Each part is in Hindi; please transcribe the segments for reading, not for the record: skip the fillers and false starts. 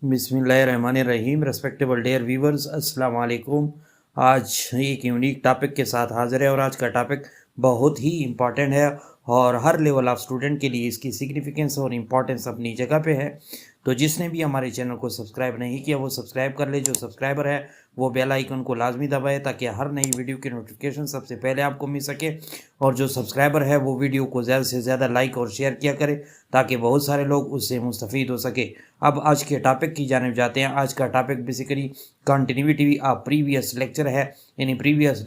बिस्मिल्लाहिर्रहमानिर्रहीम। रेस्पेक्टेबल डियर व्यूवर्स, अस्सलाम वालेकुम। आज एक यूनिक टॉपिक के साथ हाजिर है और आज का टॉपिक बहुत ही इम्पॉर्टेंट है और हर लेवल ऑफ स्टूडेंट के लिए इसकी सिग्निफिकेंस और इम्पॉर्टेंस अपनी जगह पे है। तो जिसने भी हमारे चैनल को सब्सक्राइब नहीं किया वो सब्सक्राइब कर ले। जो सब्सक्राइबर है वो बेल आइकन को लाजमी दबाए ताकि हर नई वीडियो की नोटिफिकेशन सबसे पहले आपको मिल सके। और जो सब्सक्राइबर है वो वीडियो को ज़्यादा से ज़्यादा लाइक और शेयर किया करे ताकि बहुत सारे लोग उससे मुस्तफ़ीद हो सके। अब आज के टॉपिक की जानिब जाते हैं। आज का topic basically continuity of previous lecture है। यानी प्रीवियस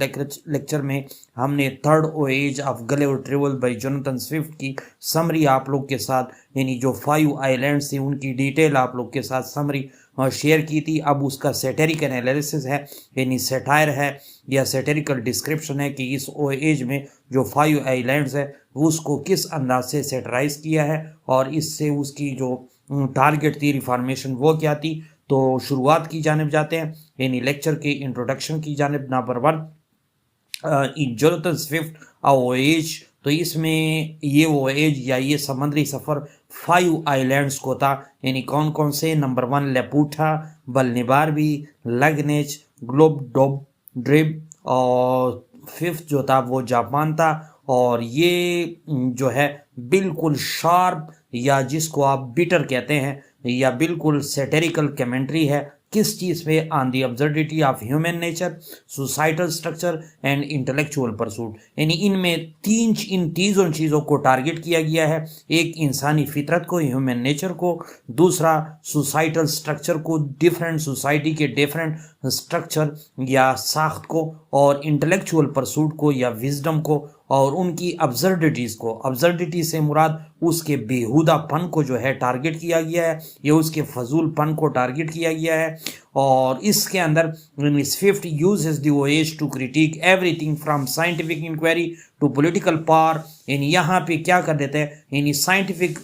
लेक्चर में हमने third voyage of Gulliver travel by Jonathan Swift की समरी आप लोग के साथ, यानी जो 5 आइलैंड्स थी उनकी डिटेल आप लोग के साथ समरी शेयर की थी। अब उसका सेटेरिक एनालिसिस है, यानी सेटायर है या सेटेरिकल डिस्क्रिप्शन है कि इस वोयेज में जो 5 आइलैंड्स है उसको किस अंदाज से सेटराइज किया है और इससे उसकी जो टारगेट थी रिफॉर्मेशन वो क्या थी। तो शुरुआत की जानिब जाते हैं, यानी लेक्चर के इंट्रोडक्शन की जानिब। नंबर 1 इन जोनाथन स्विफ्ट अ वोयेज। तो इसमें ये वोयेज या ये समुद्री सफ़र 5 आइलैंड्स को था, यानी कौन कौन से। नंबर 1 लेपूटा, बल्निबारबी, लगनेच, ग्लोब डोब ड्रिब, और 5th जो था वो जापान था। और ये जो है बिल्कुल शार्प या जिसको आप बिटर कहते हैं या बिल्कुल सेटेरिकल कमेंट्री है किस चीज़ पे, on the absurdity of human nature, societal structure and intellectual pursuit. यानी इनमें इन तीनों चीज़ों को टारगेट किया गया है। एक इंसानी फितरत को, ह्यूमन नेचर को, दूसरा सोसाइटल स्ट्रक्चर को, डिफरेंट सोसाइटी के डिफरेंट स्ट्रक्चर या साख्त को, और इंटेलेक्चुअल परसूट को या विजडम को, और उनकी अब्सर्डिटीज़ को। अब्सर्डिटी से मुराद उसके बेहुदापन को जो है टारगेट किया गया है या उसके फजूलपन को टारगेट किया गया है। और इसके अंदर Swift uses the voyage to critique everything from scientific inquiry to political power. यानी यहाँ पे क्या कर देते हैं, यानी साइंटिफिक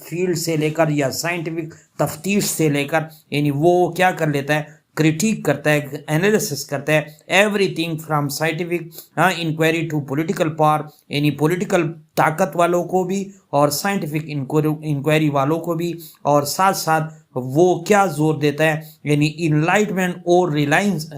फील्ड से लेकर या साइंटिफिक तफ्तीश से लेकर, यानी वो क्या कर लेता है, क्रिटिक करता है, एनालिसिस करता है everything from scientific inquiry to political power, यानी पॉलिटिकल ताकत वालों को भी और साइंटिफिक इंक्वायरी वालों को भी। और साथ साथ वो क्या जोर देता है, यानी इनलाइटमेंट और रिलायंस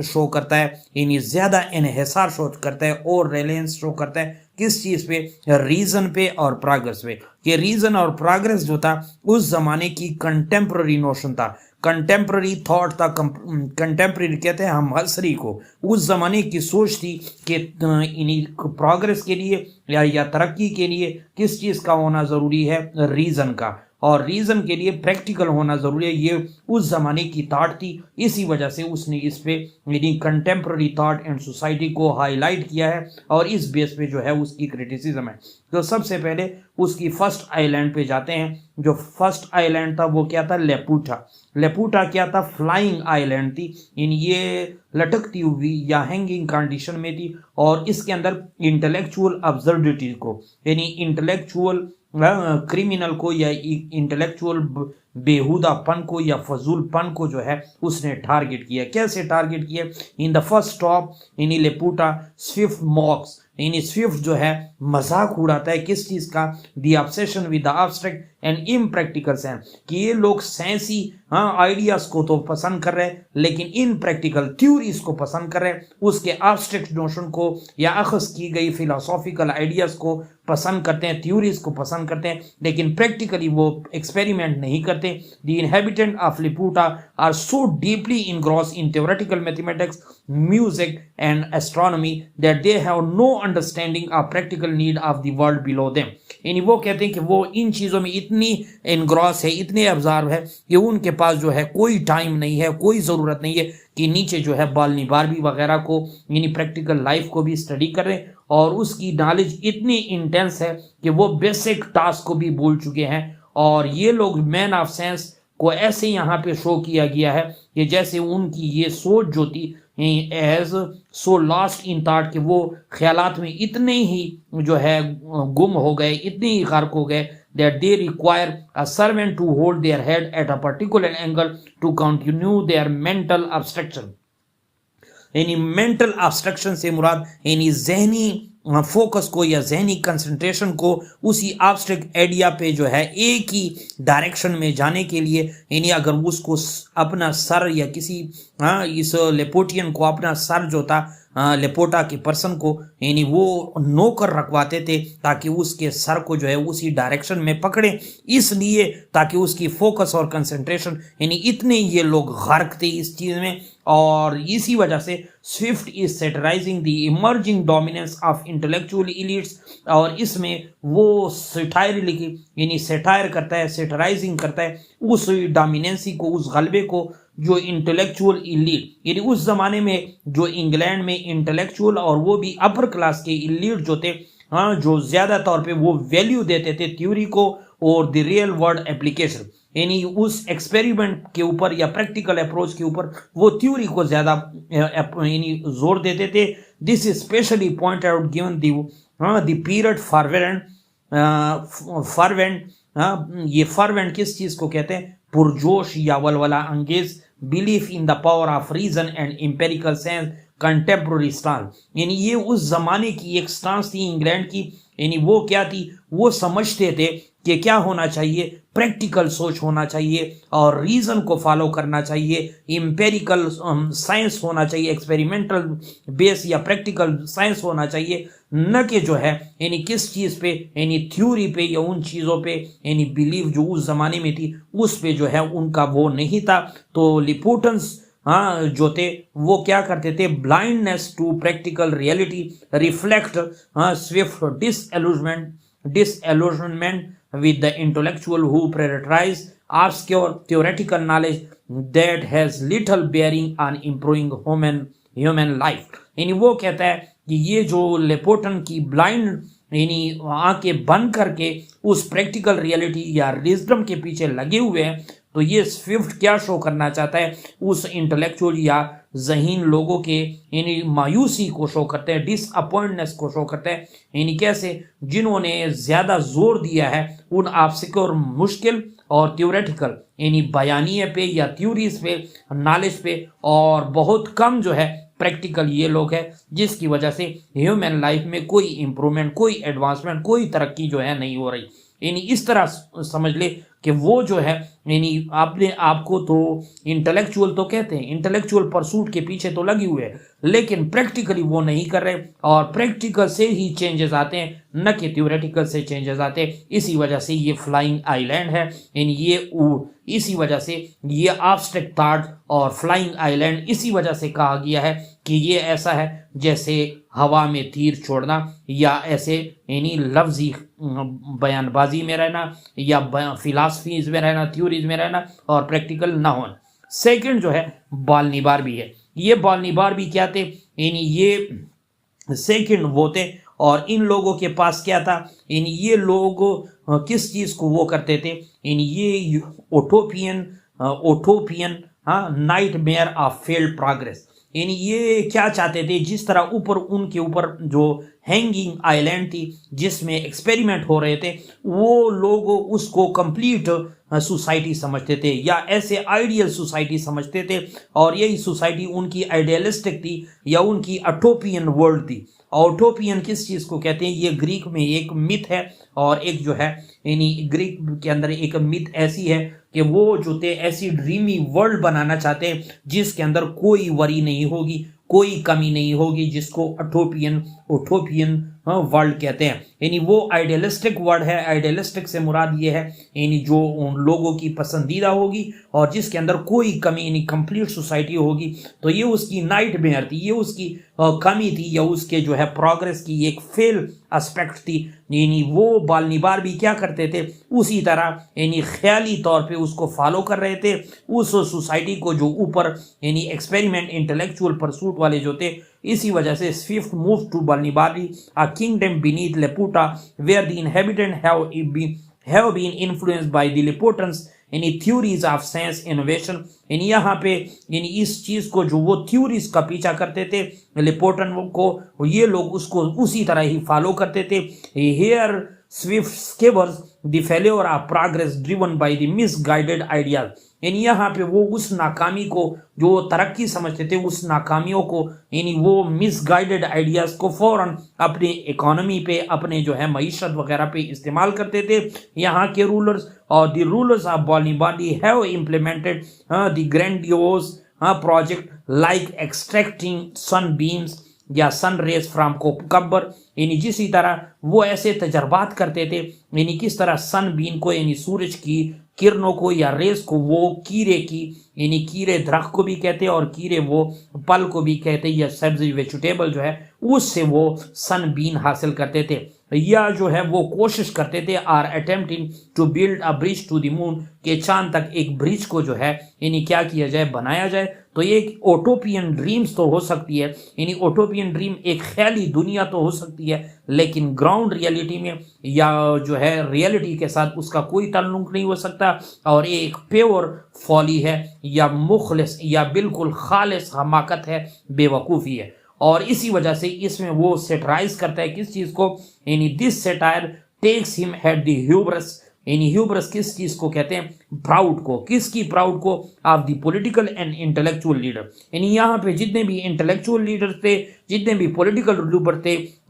शो करता है, यानी ज़्यादा इन्हिसार शो करता है और रिलायंस शो करता है किस चीज़ पे, रीज़न पे और प्रोग्रेस पे। कि रीज़न और प्रोग्रेस जो था उस ज़माने की कंटेम्प्ररी नोशन था, कंटेम्प्ररी थॉट था। कंटेम्प्ररी कहते हैं हम हसरी को। उस ज़माने की सोच थी कि प्रोग्रेस के लिए या तरक्की के लिए किस चीज़ का होना ज़रूरी है, रीज़न का, और रीज़न के लिए प्रैक्टिकल होना ज़रूरी है। ये उस ज़माने की थाट थी। इसी वजह से उसने इस पे यानी कंटेम्प्ररी थाट एंड सोसाइटी को हाईलाइट किया है और इस बेस पे जो है उसकी क्रिटिसिज्म है। तो सबसे पहले उसकी फर्स्ट आइलैंड पे जाते हैं। जो फर्स्ट आइलैंड था वो क्या था, लेपूटा। लेपूटा क्या था, फ्लाइंग आइलैंड थी, यानी ये लटकती हुई या हैंगिंग कंडीशन में थी। और इसके अंदर इंटेलेक्चुअल अब्सर्डिटी को, यानी इंटेलेक्चुअल क्रिमिनल को या इंटेलेक्चुअल बेहुदापन को या फजूलपन को जो है उसने टारगेट किया। कैसे टारगेट किया, in the first stop in Laputa Swift mocks, यानी स्विफ्ट जो है मजाक उड़ाता है किस चीज़ का, the obsession with the abstract and impractical science. कि ये लोग साइंसी आइडियाज़ को तो पसंद कर रहे हैं लेकिन इनप्रैक्टिकल थ्योरीज को पसंद कर रहे हैं, उसके एब्स्ट्रैक्ट नोशन को या अखज़ की गई फिलोसॉफिकल आइडियाज़ को पसंद करते हैं, थ्योरीज को पसंद करते हैं, लेकिन प्रैक्टिकली वो एक्सपेरिमेंट नहीं करते। The inhabitant of Laputa are so deeply engrossed in theoretical mathematics, music and astronomy that they have no understanding of practical need of the world below them। यानी वो कहते हैं कि वो इन चीज़ों में इतनी एनग्रॉस है, इतने अब्जॉर्व है कि उनके पास जो है कोई टाइम नहीं है, कोई ज़रूरत नहीं है कि नीचे जो है बाल्निबारबी वगैरह को, यानी प्रैक्टिकल लाइफ को भी स्टडी करें। और उसकी नॉलेज इतनी इंटेंस है कि वो बेसिक टास्क को भी भूल चुके हैं। और ये लोग मैन ऑफ साइंस को ऐसे यहाँ पे शो किया गया है कि जैसे उनकी ये सोच जो थी as so lost in thought कि वो ख्यालात में इतने ही जो है गुम हो गए, इतने ही गर्क हो गए, that they require a servant to hold their head at a particular angle to continue their mental abstraction। यानी मेंटल abstraction से मुराद यानी जहनी फोकस को या जहनी कंसंट्रेशन को उसी एब्स्ट्रैक्ट आइडिया पे जो है एक ही डायरेक्शन में जाने के लिए, यानी अगर उसको अपना सर या किसी इस लेपोटियन को अपना सर जो था लेपोटा के पर्सन को यानी वो नौकर रखवाते थे ताकि उसके सर को जो है उसी डायरेक्शन में पकड़े, इसलिए ताकि उसकी फोकस और कंसंट्रेशन यानी इतने ये लोग गर्क थे इस चीज़ में। और इसी वजह से Swift is satirising the emerging dominance of intellectual elites, और इसमें वो सेटायर लिखी यानी सेटायर करता है, सेटराइजिंग करता है उस डोमिनेंसी को, उस गलबे को जो इंटेलेक्चुअल इलीट यानी उस जमाने में जो इंग्लैंड में इंटेलेक्चुअल और वो भी अपर क्लास के इलीट जो थे, जो ज्यादा तौर पे वो वैल्यू देते थे थ्योरी को और द रियल वर्ल्ड एप्लीकेशन, यानी उस एक्सपेरिमेंट के ऊपर या प्रैक्टिकल अप्रोच के ऊपर वो थ्योरी को ज्यादा यानी जोर देते थे। This is specially point out given the period fervent ये फॉरवेंट किस चीज को कहते हैं, पुरजोश या वलवला अंगेज belief in the power of reason and empirical sense contemporary stance, यानी ये उस जमाने की एक स्टांस थी इंग्लैंड की, यानी वो क्या थी, वो समझते थे कि क्या होना चाहिए, प्रैक्टिकल सोच होना चाहिए और रीजन को फॉलो करना चाहिए, एम्पेरिकल साइंस होना चाहिए, एक्सपेरिमेंटल बेस या प्रैक्टिकल साइंस होना चाहिए, न कि जो है यानी किस चीज़ पे यानी थ्योरी पे या उन चीज़ों पे यानी बिलीव जो उस जमाने में थी उस पे जो है उनका वो नहीं था। तो लिपोटन्स जो थे वो क्या करते थे, blindness to practical reality reflect Swift disillusionment with the intellectual who prioritize obscure theoretical knowledge that has little bearing on improving human life। यानी वो कहता है कि ये जो लेपोटन की ब्लाइंड यानी आंखें बंद करके उस प्रैक्टिकल रियलिटी या विजडम के पीछे लगे हुए हैं, तो ये स्विफ्ट क्या शो करना चाहता है, उस इंटेलेक्चुअल या जहीन लोगों के यानी मायूसी को शो करते हैं, डिसअपॉइंटनेस को शो करते हैं, यानी कैसे जिन्होंने ज़्यादा जोर दिया है उन ऑब्स्टिकल मुश्किल और थ्योरेटिकल यानी बयानिए पे या थ्योरीज पे, नॉलेज पे, और बहुत कम जो है प्रैक्टिकल ये लोग है, जिसकी वजह से ह्यूमन लाइफ में कोई इंप्रूवमेंट, कोई एडवांसमेंट, कोई तरक्की जो है नहीं हो रही। यानी इस तरह समझ ले कि वो जो है यानी आपने आपको तो इंटेलेक्चुअल तो कहते हैं, इंटेलेक्चुअल परसूट के पीछे तो लगी हुए हैं, लेकिन प्रैक्टिकली वो नहीं कर रहे, और प्रैक्टिकल से ही चेंजेस आते हैं न कि थ्योरेटिकल से चेंजेस आते हैं। इसी वजह से ये फ्लाइंग आइलैंड है, यानी ये इसी वजह से ये एब्स्ट्रैक्ट थॉट और फ्लाइंग आइलैंड इसी वजह से कहा गया है कि ये ऐसा है जैसे हवा में तीर छोड़ना या ऐसे यानी लफ्जी बयानबाजी में रहना या फिलासफीज में रहना, थ्योरीज में रहना और प्रैक्टिकल ना होना। सेकंड जो है बाल निबार भी है। ये बाल निबार भी क्या थे, यानी ये सेकंड वो थे, और इन लोगों के पास क्या था, यानी ये लोग किस चीज़ को वो करते थे, यानी ये utopian nightmare of failed progress, यानी ये क्या चाहते थे, जिस तरह ऊपर उनके ऊपर जो हैंगिंग आइलैंड थी जिसमें एक्सपेरिमेंट हो रहे थे, वो लोग उसको कंप्लीट सोसाइटी समझते थे या ऐसे आइडियल सोसाइटी समझते थे, और यही सोसाइटी उनकी आइडियलिस्टिक थी या उनकी अटोपियन वर्ल्ड थी। ऑटोपियन किस चीज़ को कहते हैं, ये ग्रीक में एक मिथ है, और एक जो है यानी ग्रीक के अंदर एक मिथ ऐसी है कि वो जो थे ऐसी ड्रीमी वर्ल्ड बनाना चाहते हैं जिसके अंदर कोई वरी नहीं होगी, कोई कमी नहीं होगी, जिसको ओटोपियन वर्ल्ड कहते हैं। यानी वो आइडियलिस्टिक वर्ल्ड है। आइडियलिस्टिक से मुराद ये है यानी जो उन लोगों की पसंदीदा होगी और जिसके अंदर कोई कमी यानी कंप्लीट सोसाइटी होगी, तो ये उसकी नाइट मेयर थी, ये उसकी कमी थी या उसके जो है प्रोग्रेस की एक फेल एस्पेक्ट थी। यानी वो बाल निबार भी क्या करते थे, उसी तरह यानी ख्याली तौर पे उसको फॉलो कर रहे थे, उस सोसाइटी को जो ऊपर यानी एक्सपेरिमेंट इंटेलेक्चुअल परसूट वाले जो थे। इसी वजह से Swift move to Balnibarbi, a kingdom beneath Laputa, where the inhabitant have been influenced by the Laputans यानी थ्योरीज ऑफ साइंस इनोवेशन। यानी यहाँ पे यानी इस चीज़ को जो वो थ्योरीज का पीछा करते थे लेपोटन को, ये लोग उसको उसी तरह ही फॉलो करते थे। Here Swift covers the failure of progress driven by the misguided ideas. यानी यहाँ पे वो उस नाकामी को जो तरक्की समझते थे, उस नाकामियों को, यानी वो मिसगाइडेड आइडियाज को फौरन अपने इकोनॉमी पे, अपने जो है मईशत वगैरह पे इस्तेमाल करते थे यहाँ के रूलर्स। और the rulers of Bali have implemented the grandiose project like extracting sun beams या सन रेज फ्रॉम कब्बर। यानी जिसी तरह वो ऐसे तजर्बात करते थे, यानी किस तरह सन बीन को, यानी सूरज की किरणों को या रेस को, वो कीरे की, यानी कीरे दरख्त को भी कहते हैं और कीरे वो पल को भी कहते हैं, या सब्जी वेजिटेबल जो है उससे वो सन बीन हासिल करते थे, या जो है वो कोशिश करते थे are attempting to build a bridge to the moon, के चांद तक एक ब्रिज को जो है यानी क्या किया जाए, बनाया जाए। तो ये एक ओटोपियन ड्रीम्स तो हो सकती है, यानी ओटोपियन ड्रीम एक ख्याली दुनिया तो हो सकती है, लेकिन ग्राउंड रियलिटी में या जो है रियलिटी के साथ उसका कोई ताल्लुक नहीं हो सकता, और ये एक प्योर फॉली है या मुखलिस या बिल्कुल खालिस हमाकत है, बेवकूफ़ी है। और इसी वजह से इसमें वो सेटराइज करता है किस चीज़ को, यानी this satire takes him at the hubris. यानी ह्यूब्रस किस चीज को कहते हैं, प्राउड को। किसकी प्राउड को, of the political and intellectual leader. यानी यहाँ पे जितने भी इंटेलेक्चुअल लीडर थे, जितने भी पॉलिटिकल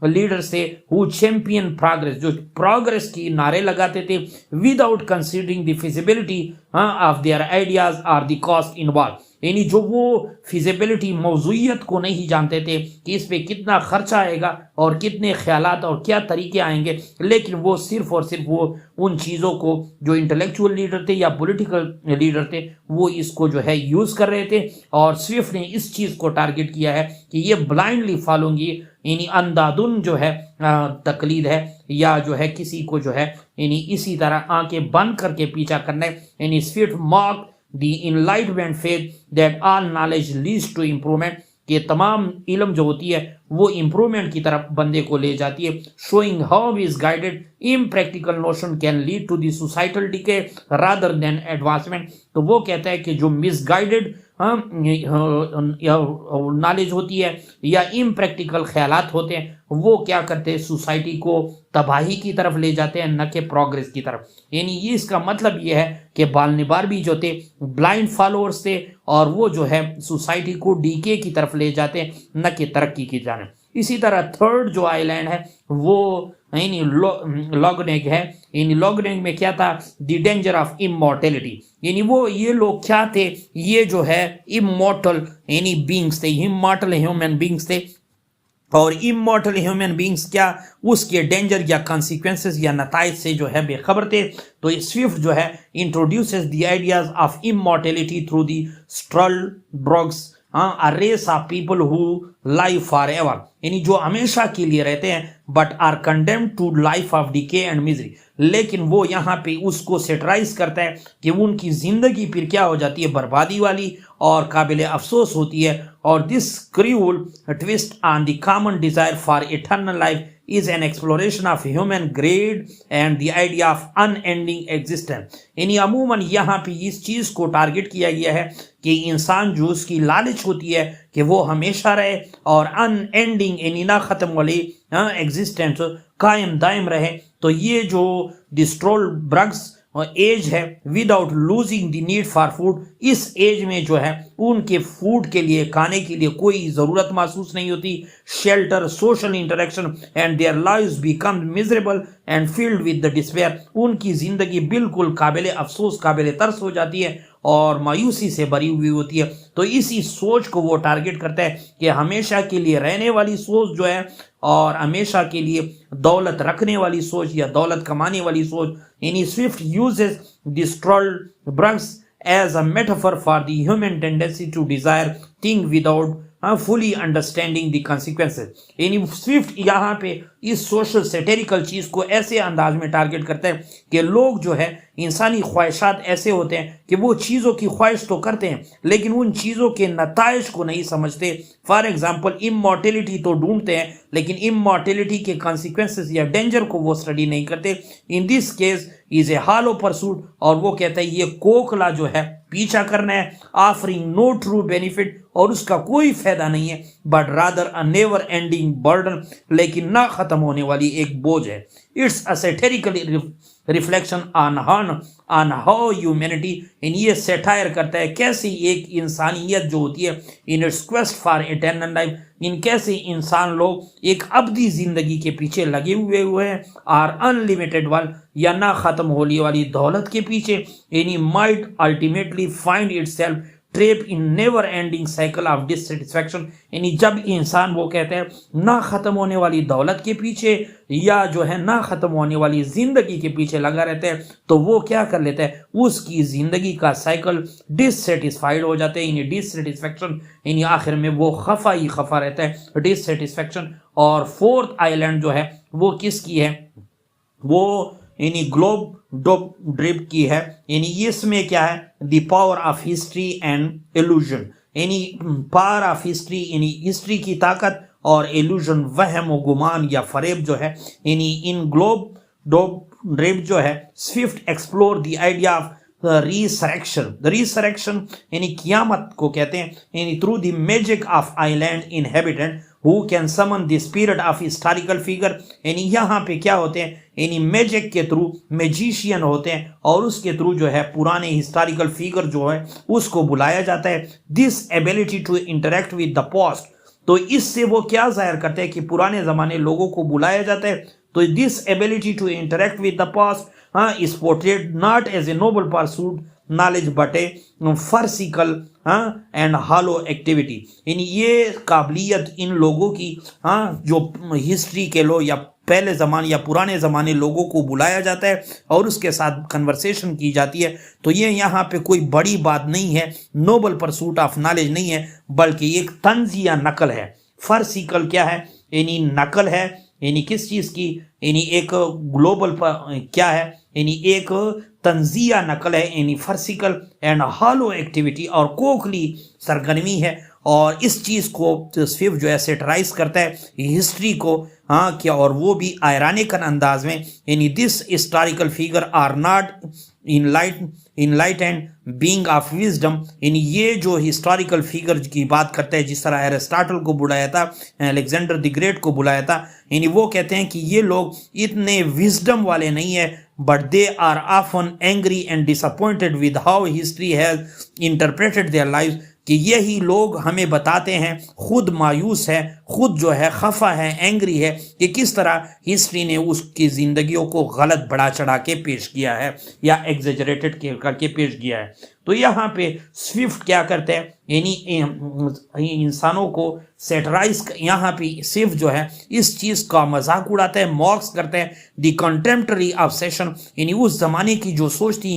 लीडर्स थे, हु चैंपियन प्रोग्रेस, जो प्रोग्रेस की नारे लगाते थे, without considering the feasibility of their ideas और द कॉस्ट इन्वॉल्व। यानी जो वो फिजिबिलिटी, मौजूयत को नहीं जानते थे कि इस पे कितना खर्चा आएगा और कितने ख्यालात और क्या तरीके आएंगे, लेकिन वो सिर्फ और सिर्फ वो उन चीज़ों को, जो इंटेलेक्चुअल लीडर थे या पॉलिटिकल लीडर थे, वो इसको जो है यूज़ कर रहे थे। और स्विफ्ट ने इस चीज़ को टारगेट किया है कि ये ब्लाइंडली फॉलोंगी, यानी अंधाधुन जो है तकलीद है, या जो है किसी को जो है यानी इसी तरह आंखें बंद करके पीछा करना है। यानी Swift mark The enlightenment faith that all knowledge leads to improvement, के तमाम इल्म जो होती है वो इम्प्रूवमेंट की तरफ बंदे को ले जाती है। Showing how is guided impractical notion can lead to the societal decay rather than advancement. तो वो कहता है कि जो मिसगाइडेड नॉलेज होती है या इम्प्रैक्टिकल ख्यालात होते हैं, वो क्या करते हैं, सोसाइटी को तबाही की तरफ ले जाते हैं, न कि प्रोग्रेस की तरफ। यानी ये इसका मतलब ये है कि बालनिबार भी जो थे ब्लाइंड फॉलोअर्स थे, और वो जो है सोसाइटी को डीके की तरफ ले जाते हैं, न कि तरक्की की जाने। इसी तरह थर्ड जो आइलैंड है वो यानी लॉगनेग है। यानी लॉगनेग में क्या था, द डेंजर ऑफ इमॉर्टेलिटी। यानी वो ये लोग क्या थे, ये जो है इमॉर्टल यानी बींग्स थे, इमॉर्टल ह्यूमन बींग्स थे। और इमॉर्टल ह्यूमन बींग्स क्या, उसके डेंजर या कॉन्सिक्वेंसेस या नताइज से जो है बेखबर थे। तो स्विफ्ट जो है introduces the ideas of immortality through the Struldbrugs, a race of people who live forever, यानी जो हमेशा के लिए रहते हैं, but are condemned to life of decay and misery. लेकिन वो यहाँ पे उसको सेटराइज करता है कि उनकी जिंदगी फिर क्या हो जाती है, बर्बादी वाली और काबिल अफसोस होती है। और this cruel twist on the common desire for eternal life is an exploration of human greed and the idea of unending existence। यानी अमूमन यहाँ पे इस चीज़ को टारगेट किया गया है कि इंसान जो उसकी लालच होती है कि वो हमेशा रहे और अनएंडिंग यानी ना ख़त्म वाली एग्जिस्टेंस कायम दायम रहे। तो ये जो डिस्ट्रोल ब्रग्स एज है without losing the need for food, इस एज में जो है उनके फूड के लिए, खाने के लिए कोई ज़रूरत महसूस नहीं होती। Shelter, social interaction and their lives become miserable and filled with the despair. उनकी ज़िंदगी बिल्कुल काबिल अफसोस, काबिल तरस हो जाती है और मायूसी से भरी हुई होती है। तो इसी सोच को वो टारगेट करता है कि हमेशा के लिए रहने वाली सोच जो है और हमेशा के लिए दौलत रखने वाली सोच या दौलत कमाने वाली सोच। यानी Swift uses the Struldbrugs as a metaphor for the human tendency to desire thing without fully understanding the consequences. यानी स्विफ्ट यहाँ पे इस सोशल सेटेरिकल चीज़ को ऐसे अंदाज में टारगेट करते हैं कि लोग जो है इंसानी ख्वाहिशात ऐसे होते हैं कि वो चीज़ों की ख्वाहिश तो करते हैं लेकिन उन चीज़ों के नताइज को नहीं समझते। फॉर एग्जांपल इमॉर्टेलिटी तो ढूंढते हैं लेकिन इमॉर्टेलिटी के कॉन्सिक्वेंसेस या डेंजर को वो स्टडी नहीं करते। In this case is a hollow pursuit, और वो कहता है ये कोकला जो है पीछा करना है, ऑफरिंग नो ट्रू बेनिफिट और उसका कोई फायदा नहीं है, but rather a never ending burden, लेकिन ना खत्म होने वाली एक बोझ है। It's a satirical reflection on how humanity, इन ये सेटायर करता है कैसी एक इंसानियत जो होती है in its quest for eternal life, इन कैसे इंसान लोग एक अब्दी जिंदगी के पीछे लगे हुए हैं, आर अनलिमिटेड वर्ल्ड, या ना खत्म होने वाली दौलत के पीछे, any might ultimately find itself trap in never ending cycle of dissatisfaction. यानी जब इंसान वो कहते हैं ना खत्म होने वाली दौलत के पीछे या जो है ना खत्म होने वाली जिंदगी के पीछे लगा रहता है, तो वो क्या कर लेता है, उसकी जिंदगी का साइकिल डिससेटिस्फाइड हो जाते हैं, यानी डिससेटिस्फैक्शन, यानी आखिर में वो खफा ही खफा रहता है, डिससेटिस्फैक्शन। और फोर्थ आइलैंड जो है वो किसकी है, वो यानी ग्लोब ड्रिप की है। यानी इसमें क्या है, the power of history and illusion, यानी पावर ऑफ हिस्ट्री, यानी हिस्ट्री की ताकत, और इल्यूजन वहम व गुमान या फरेब जो है, यानी इन ग्लोब ड्रिप जो है Swift explore the idea of resurrection, यानी कियामत को कहते हैं, यानी through the magic of island inhabitant who can summon the spirit of historical figure. यानी यहाँ पे क्या होते हैं, यानी मैजिक के थ्रू मैजिशियन होते हैं, और उसके थ्रू जो है पुराने हिस्टोरिकल फिगर जो है उसको बुलाया जाता है। This ability to interact with the past, तो इससे वो क्या जाहिर करते हैं कि पुराने जमाने लोगों को बुलाया जाता है। तो this ability to interact with the past is portrayed not as a noble pursuit knowledge but a farcical and hollow activity. यानी ये काबिलियत इन लोगों की जो हिस्ट्री के लोग या पहले ज़माने या पुराने ज़माने लोगों को बुलाया जाता है और उसके साथ कन्वर्सेशन की जाती है, तो ये यहाँ पे कोई बड़ी बात नहीं है, नोबल परसूट ऑफ नॉलेज नहीं है, बल्कि एक तंजिया नकल है। फर्सिकल क्या है, यानी नकल है, यानी किस चीज़ की, यानी एक ग्लोबल क्या है, यानी एक तंजिया नकल है, यानी फर्सिकल एंड हॉलो एक्टिविटी और कोखली सरगर्मी है। और इस चीज़ को स्विफ्ट जो है सेटराइज करता है हिस्ट्री को, क्या, और वो भी आयरानिकल अंदाज में, यानी this historical figure are not enlightened being of wisdom. यानी ये जो हिस्टोरिकल फिगर की बात करता है, जिस तरह एरिस्टोटल को बुलाया था, अलेक्जेंडर द ग्रेट को बुलाया था, यानी वो कहते हैं कि ये लोग इतने विजडम वाले नहीं है, but they are often angry and disappointed with how history has interpreted their life, कि यही लोग हमें बताते हैं, खुद मायूस है, खुद जो है खफा है, एंग्री है कि किस तरह हिस्ट्री ने उसकी ज़िंदगियों को गलत बढ़ा चढ़ा के पेश किया है या एग्जेजरेटेड करके पेश किया है। तो यहाँ पे स्विफ्ट क्या करते हैं, यानी इंसानों को सेटराइज, यहाँ पे स्विफ्ट जो है इस चीज़ का मजाक उड़ाते हैं, मॉक्स करते हैं द कंटेम्प्रेरी ऑब्सेशन, यानी उस जमाने की जो सोच थी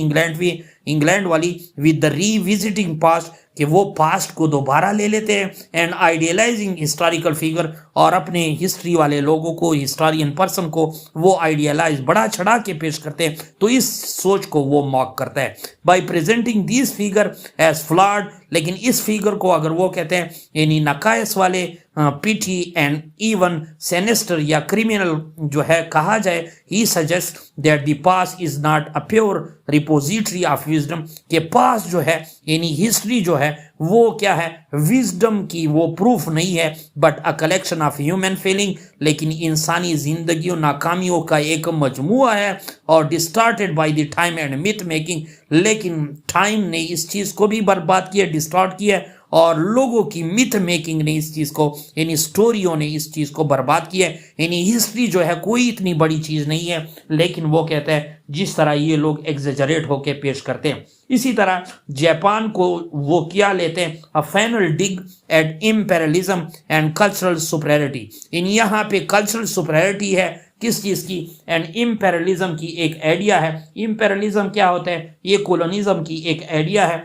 इंग्लैंड वाली विद द रीविजिटिंग पास्ट, कि वो पास्ट को दोबारा ले लेते हैं, एंड आइडियलाइजिंग हिस्टोरिकल फिगर, और अपने हिस्ट्री वाले लोगों को, हिस्टोरियन पर्सन को वो आइडियलाइज बढ़ा चढ़ा के पेश करते हैं। तो इस सोच को वो मॉक करता है by presenting this figure as flawed. लेकिन इस फिगर को अगर वो कहते हैं यानी नकायस वाले, पिटी एंड इवन सेनेस्टर या क्रिमिनल जो है कहा जाए, he suggest that the past is not a pure repository of wisdom, के पास जो है यानी हिस्ट्री जो है वो क्या है, विजडम की वो प्रूफ नहीं है, but a collection of human feeling, लेकिन इंसानी जिंदगियों नाकामियों का एक मजमुआ है, और distorted by the time and myth making, लेकिन टाइम ने इस चीज़ को भी बर्बाद किया, डिस्टॉर्ट किया, और लोगों की मिथ मेकिंग ने इस चीज़ को, यानी स्टोरियों ने इस चीज़ को बर्बाद किया। यानी हिस्ट्री जो है कोई इतनी बड़ी चीज़ नहीं है, लेकिन वो कहता है जिस तरह ये लोग एग्जेजरेट होके पेश करते हैं। इसी तरह जापान को वो क्या लेते हैं, a final dig at imperialism and cultural superiority. इन यहाँ पे कल्चरल सुपरियरिटी है किस चीज़ की, एंड इम्पेरियलिज्म की एक आइडिया है। इम्पेरियलिज्म क्या होता है, ये कोलोनिज्म की एक आइडिया है,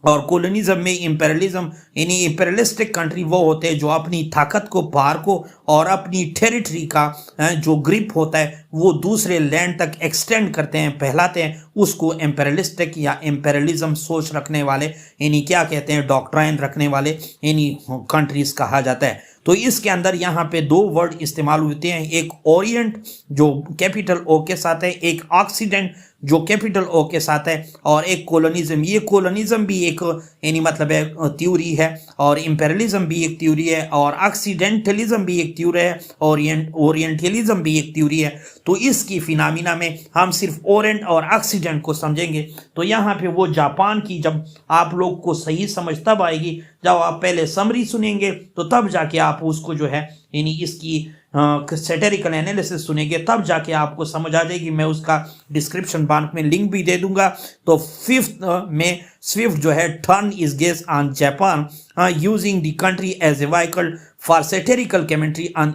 और कोलोनिज्म में इम्पेरियलिज्म यानी इम्पेरियलिस्टिक कंट्री वो होते हैं जो अपनी ताकत को, पावर को और अपनी टेरिटरी का जो ग्रिप होता है वो दूसरे लैंड तक एक्सटेंड करते हैं, फैलाते हैं, उसको इम्पेरियलिस्टिक या इम्पेरियलिज्म सोच रखने वाले, यानी क्या कहते हैं, डॉक्ट्राइन रखने वाले यानी कंट्रीज कहा जाता है। तो इसके अंदर यहाँ पे दो वर्ड इस्तेमाल होते हैं, एक ओरिएंट जो कैपिटल ओ के साथ है, एक ऑक्सीडेंट जो कैपिटल ओ के साथ है, और एक कोलोनिज्म। ये कोलोनिज्म भी एक यानी मतलब है थ्योरी है, और इंपेरियलिज्म भी एक थ्योरी है, और ऑक्सीडेंटलिज्म भी एक थ्योरी है, ओरिएंटलिज्म भी एक थ्योरी है। तो इसकी फिनामिना में हम सिर्फ ओरिएंट और ऑक्सीडेंट को समझेंगे। तो यहाँ पे वो जापान की जब आप लोग को सही समझ तब आएगी जब आप पहले समरी सुनेंगे, तो तब जाके आप उसको जो है यानी इसकी सैटेरिकल एनालिसिस सुनेंगे, तब जाके आपको समझ आ जाएगी। मैं उसका डिस्क्रिप्शन बॉक्स में लिंक भी दे दूंगा। तो फिफ्थ में स्विफ्ट जो है turn is gaze on Japan using the country as a vehicle for satirical commentary on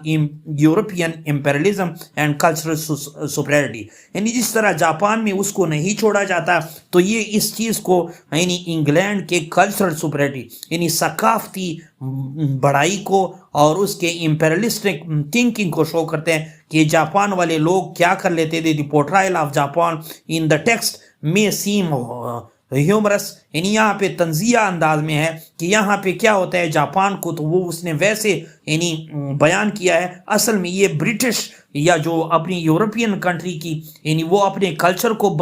European imperialism and cultural superiority. यानी जिस तरह जापान में उसको नहीं छोड़ा जाता, तो ये इस चीज को यानी इंग्लैंड के कल्चरल सुपरियरिटी यानी सकाफती बढ़ाई को और उसके इंपेरियलिस्टिक थिंकिंग को शो करते हैं कि जापान वाले लोग क्या कर लेते थे। The portrayal of Japan in the text may seem humorous, यानी यहाँ पे तंजिया अंदाज में है कि यहाँ पे क्या होता है जापान को, तो वो उसने वैसे यानी बयान किया है। असल में ये ब्रिटिश या जो अपनी यूरोपियन कंट्री की यानी वो अपने कल्चर को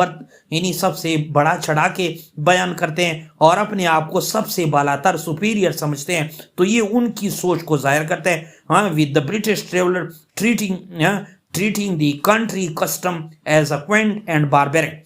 यानी सबसे बड़ा चढ़ा के बयान करते हैं और अपने आप को सबसे बालातर सुपीरियर समझते हैं। तो ये उनकी सोच को जाहिर करते हैं। हाँ, with the British traveller treating the country custom as a quaint and barbaric.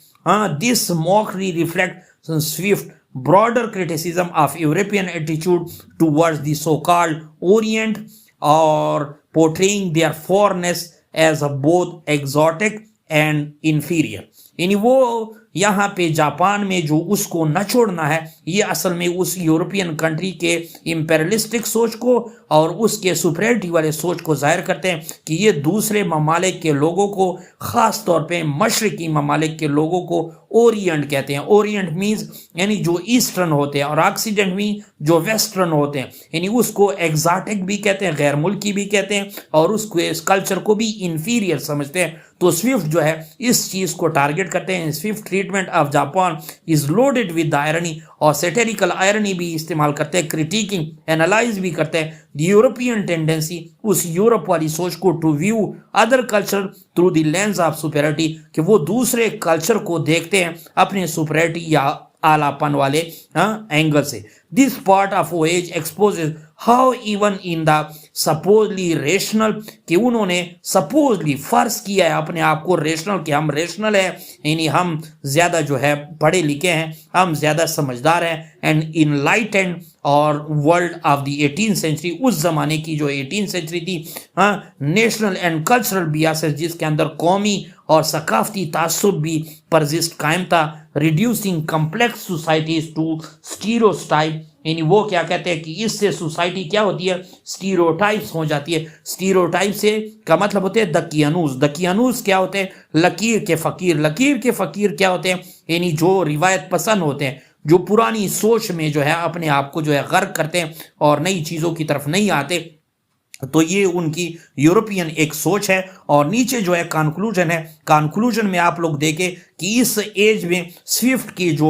This mockery reflects Swift's broader criticism of European attitude towards the so-called Orient, or portraying their foreignness as a both exotic and inferior. यानी वो यहाँ पे जापान में जो उसको न छोड़ना है, ये असल में उस यूरोपियन कंट्री के इंपेरियलिस्टिक सोच को और उसके सुपरियरिटी वाले सोच को जाहिर करते हैं कि ये दूसरे ममालिक के लोगों को, ख़ास तौर पे मशरकी ममालिक के लोगों को ओरिएंट कहते हैं। ओरिएंट मीन्स यानी जो ईस्टर्न होते हैं, और ऑक्सीडेंट मीन जो वेस्टर्न होते हैं। यानी उसको एग्जॉटिक भी कहते हैं, गैर मुल्की भी कहते हैं, और उसको इस कल्चर को भी इन्फीरियर समझते हैं। तो स्विफ्ट जो है इस चीज़ को टारगेट करते हैं। Swift treatment of Japan is loaded with irony, और सैटेरिकल आयरनी भी इस्तेमाल करते हैं, क्रिटिकिंग एनालाइज भी करते हैं द यूरोपियन टेंडेंसी, उस यूरोप वाली सोच को, to view other culture through the lens of superiority, कि वो दूसरे कल्चर को देखते हैं अपने सुपेरियरिटी या आलापन वाले एंगल से। This part of voyage exposes how even in the supposedly rational, कि उन्होंने सपोजली फर्ज किया है अपने आप को रेशनल, कि हम रेशनल है, यानी हम ज्यादा जो है पढ़े लिखे हैं, हम ज्यादा समझदार हैं, एंड इनलाइटेंड और world of the 18th century, उस जमाने की जो 18th सेंचुरी थी, नेशनल एंड कल्चरल बियासेस, जिसके अंदर कौमी और सकाफती तासुब भी परजिस्ट कायम था, reducing complex societies to stereotype, यानी वो क्या कहते हैं कि इससे सोसाइटी क्या होती है, स्टीरियोटाइप्स हो जाती है। स्टीरियोटाइप से का मतलब होते हैं दकियानूस। दकियानूस क्या होते हैं, लकीर के फकीर। लकीर के फकीर क्या होते हैं, यानी जो रिवायत पसंद होते हैं, जो पुरानी सोच में जो है अपने आप को जो है गर्क करते हैं और नई चीज़ों की तरफ नहीं आते। तो ये उनकी यूरोपियन एक सोच है। और नीचे जो है कंक्लूजन है, कंक्लूजन में आप लोग देखें कि इस एज में स्विफ्ट की जो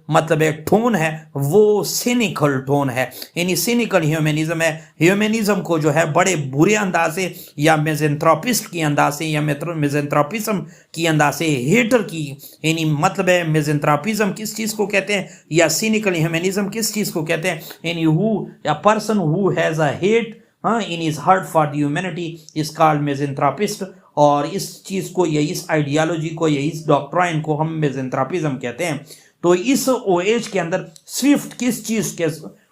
मतलब एक टोन है वो सिनिकल टोन है, यानी सिनिकल ह्यूमनिज्म है। ह्यूमनिज्म को जो है बड़े बुरे अंदाज से या मेजेंथ्रोपिस्ट की अंदाज से या मेजेंथ्रोपिज्म की अंदाज से, हेटर की यानी मतलब है मेजेंथ्रोपिज्म किस चीज़ को कहते हैं या सिनिकल ह्यूमनिज्म किस चीज़ को कहते हैं, यानी हु या person who has a hate in his heart for the humanity is called misanthropist। और इस चीज को या इस आइडियोलॉजी को या इस डॉक्ट्राइन को हम मिज़ेंथ्रोपिज्म कहते हैं। तो इस ओएज के अंदर स्विफ्ट किस चीज के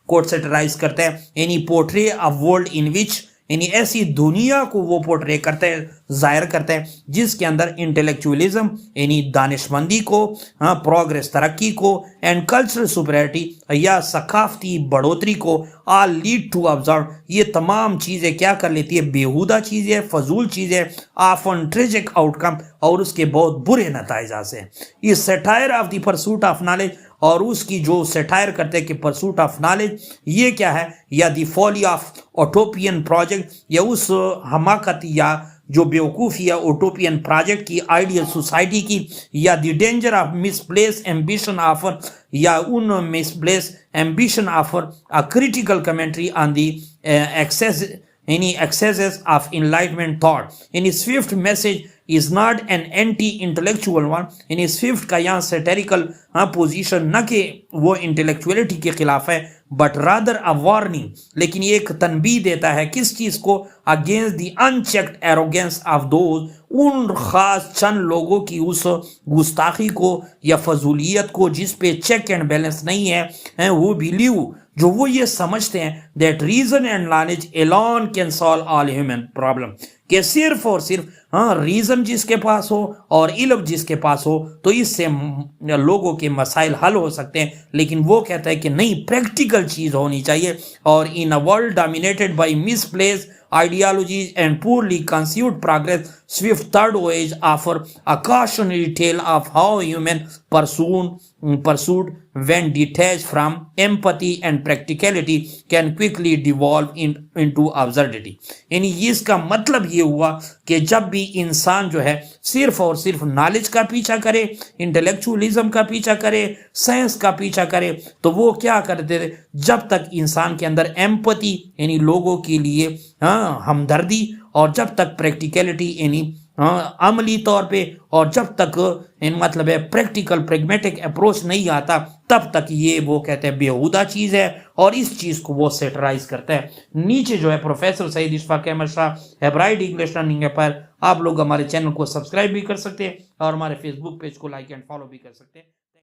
को सेटराइज करते हैं, यानी पोर्ट्रे अ वर्ल्ड इन विच, यानी ऐसी दुनिया को वो पोर्ट्रे करते हैं, जाहिर करते हैं जिसके अंदर इंटेलेक्चुअलिज्म यानी दानिशमंदी को, प्रोग्रेस तरक्की को, एंड कल्चरल सुपरियरिटी या सकाफती बढ़ोतरी को आल लीड टू ऑब्जर्व, ये तमाम चीज़ें क्या कर लेती है, बेहुदा चीज़ें, फजूल चीज़ें, ऑफन ट्रेजिक आउटकम, और उसके बहुत बुरे नतीजा से। इस satire of the pursuit of knowledge, और उसकी जो सेटायर करते हैं कि परसूट ऑफ नॉलेज ये क्या है, या the folly of utopian project, या उस हमाकत या जो बेवकूफ़ी या ओटोपियन प्रोजेक्ट की, आइडियल सोसाइटी की, या the danger of misplace ambition offer, या उन misplace ambition offer a critical commentary on the excess any excesses of enlightenment thought। In his swift message is not an anti intellectual one. यानी स्विफ्ट का यहाँ सेटेरिकल पोजीशन न कि वो इंटेलेक्चुअलिटी के खिलाफ है, बट रादर अ वार्निंग, लेकिन ये एक तनबीह देता है किस चीज को, against the unchecked arrogance of those, उन खास चंद लोगों की उस गुस्ताखी को या फजूलियत को जिस पे चेक एंड बैलेंस नहीं है, वो बिलीव, जो वो ये समझते हैं that reason and knowledge alone can solve all human problem, कि सिर्फ और सिर्फ रीजन जिसके पास हो और इल्म जिसके पास हो तो इससे लोगों के मसाइल हल हो सकते हैं। लेकिन वो कहता है कि नहीं, प्रैक्टिकल चीज होनी चाहिए। और in a world dominated by misplaced ideologies and poorly conceived progress, Swift third voyage offer a cautionary tale of how human pursuit when detached from empathy and practicality can quickly devolve into absurdity। यानी इसका मतलब ये हुआ कि जब भी इंसान जो है सिर्फ और सिर्फ नॉलेज का पीछा करे, इंटेलेक्चुअलिज्म का पीछा करे, साइंस का पीछा करे, तो वो क्या करते थे, जब तक इंसान के अंदर एम्पैथी यानी लोगों के लिए हमदर्दी, और जब तक प्रैक्टिकलिटी यानी अमली तौर पे, और जब तक मतलब है प्रैक्टिकल प्रेगमेटिक अप्रोच नहीं आता, तब तक ये वो कहते हैं बेहुदा चीज़ है, और इस चीज़ को वो सेटराइज करता है। नीचे जो है professor Saeed Ishfaq Ahmad Shah hybrid English learning app पर आप लोग हमारे चैनल को सब्सक्राइब भी कर सकते हैं और हमारे फेसबुक पेज को लाइक एंड फॉलो भी कर सकते हैं।